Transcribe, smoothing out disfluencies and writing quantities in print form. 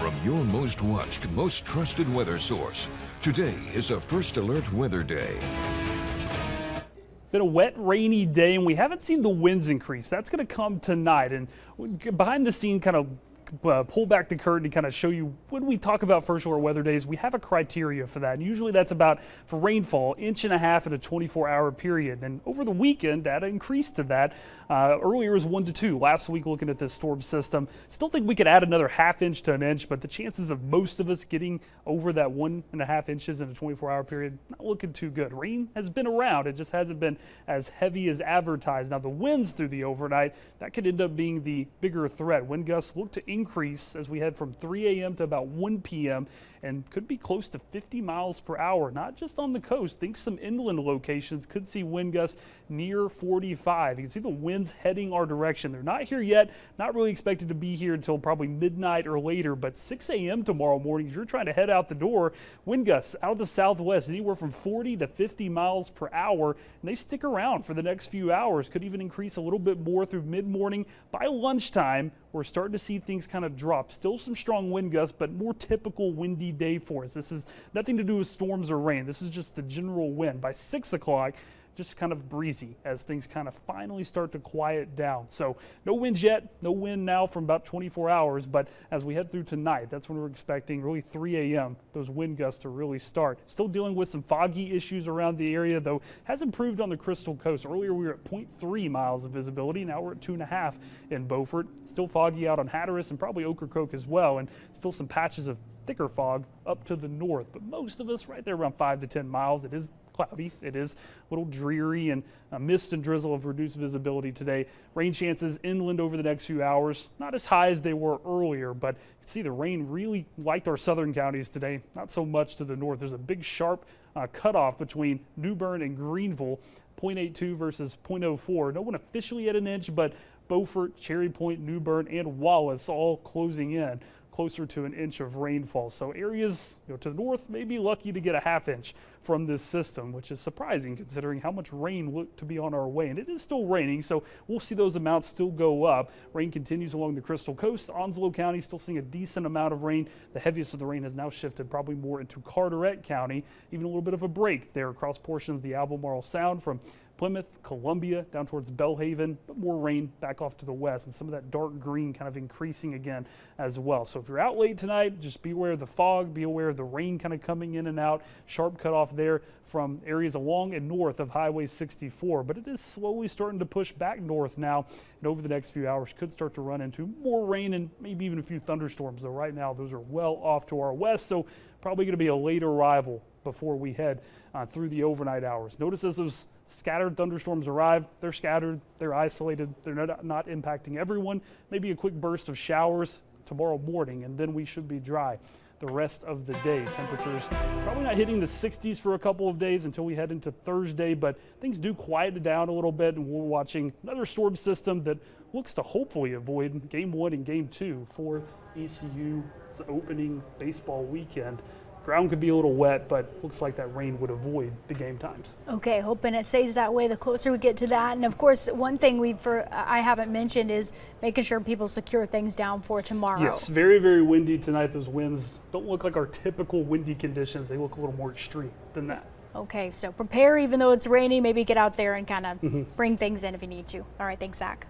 from your most watched, most trusted weather source. Today is a First Alert Weather Day. Been a wet, rainy day, and we haven't seen the winds increase. That's going to come tonight. And behind the scene, kind of pull back the curtain and kind of show you when we talk about First Alert Weather Days, we have a criteria for that. And usually that's about, for rainfall, 1.5 inches in a 24-hour period. And over the weekend, that increased to that. Earlier it was 1 to 2. Last week, looking at this storm system, still think we could add another 1/2 inch to an inch, but the chances of most of us getting over that 1.5 inches in a 24-hour period, not looking too good. Rain has been around. It just hasn't been as heavy as advertised. Now the winds through the overnight, that could end up being the bigger threat. Wind gusts look to increase as we head from 3 a.m. to about 1 p.m. and could be close to 50 miles per hour, not just on the coast. Think some inland locations could see wind gusts near 45. You can see the winds heading our direction. They're not here yet, not really expected to be here until probably midnight or later, but 6 a.m. tomorrow morning, as you're trying to head out the door, wind gusts out of the southwest, anywhere from 40 to 50 miles per hour, and they stick around for the next few hours. Could even increase a little bit more through mid-morning. By lunchtime, we're starting to see things kind of drop. Still some strong wind gusts, but more typical windy day for us. This is nothing to do with storms or rain. This is just the general wind. By 6 o'clock, just kind of breezy as things kind of finally start to quiet down. So no winds yet, no wind now from about 24 hours, but as we head through tonight, that's when we're expecting really 3 a.m. those wind gusts to really start. Still dealing with some foggy issues around the area, though has improved on the Crystal Coast. Earlier we were at 0.3 miles of visibility. Now we're at 2.5 in Beaufort. Still foggy out on Hatteras and probably Ocracoke as well, and still some patches of thicker fog up to the north, but most of us right there around 5 to 10 miles. It is cloudy. It is a little dreary, and mist and drizzle of reduced visibility today. Rain chances inland over the next few hours, not as high as they were earlier, but you can see the rain really liked our southern counties today, not so much to the north. There's a big sharp cutoff between New Bern and Greenville, 0.82 versus 0.04. No one officially at an inch, but Beaufort, Cherry Point, New Bern, and Wallace all closing in closer to an inch of rainfall. So areas to the north may be lucky to get a 1/2 inch from this system, which is surprising considering how much rain looked to be on our way. And it is still raining, so we'll see those amounts still go up. Rain continues along the Crystal Coast. Onslow County still seeing a decent amount of rain. The heaviest of the rain has now shifted probably more into Carteret County. Even a little bit of a break there across portions of the Albemarle Sound from Plymouth, Columbia, down towards Belhaven, but more rain back off to the west, and some of that dark green kind of increasing again as well. So if you're out late tonight, just be aware of the fog, be aware of the rain kind of coming in and out. Sharp cutoff there from areas along and north of Highway 64, but it is slowly starting to push back north now, and over the next few hours could start to run into more rain and maybe even a few thunderstorms, though right now those are well off to our west, so probably going to be a late arrival before we head through the overnight hours. Notice as those scattered thunderstorms arrive, they're scattered, they're isolated, they're not impacting everyone. Maybe a quick burst of showers tomorrow morning, and then we should be dry the rest of the day. Temperatures probably not hitting the 60s for a couple of days until we head into Thursday, but things do quiet down a little bit, and we're watching another storm system that looks to hopefully avoid Game 1 and Game 2 for ECU's opening baseball weekend. Ground could be a little wet, but looks like that rain would avoid the game times. Okay, hoping it stays that way the closer we get to that. And of course, one thing I haven't mentioned is making sure people secure things down for tomorrow. Yes, very, very windy tonight. Those winds don't look like our typical windy conditions. They look a little more extreme than that. Okay, so prepare even though it's rainy. Maybe get out there and kind of bring things in if you need to. All right, thanks, Zach.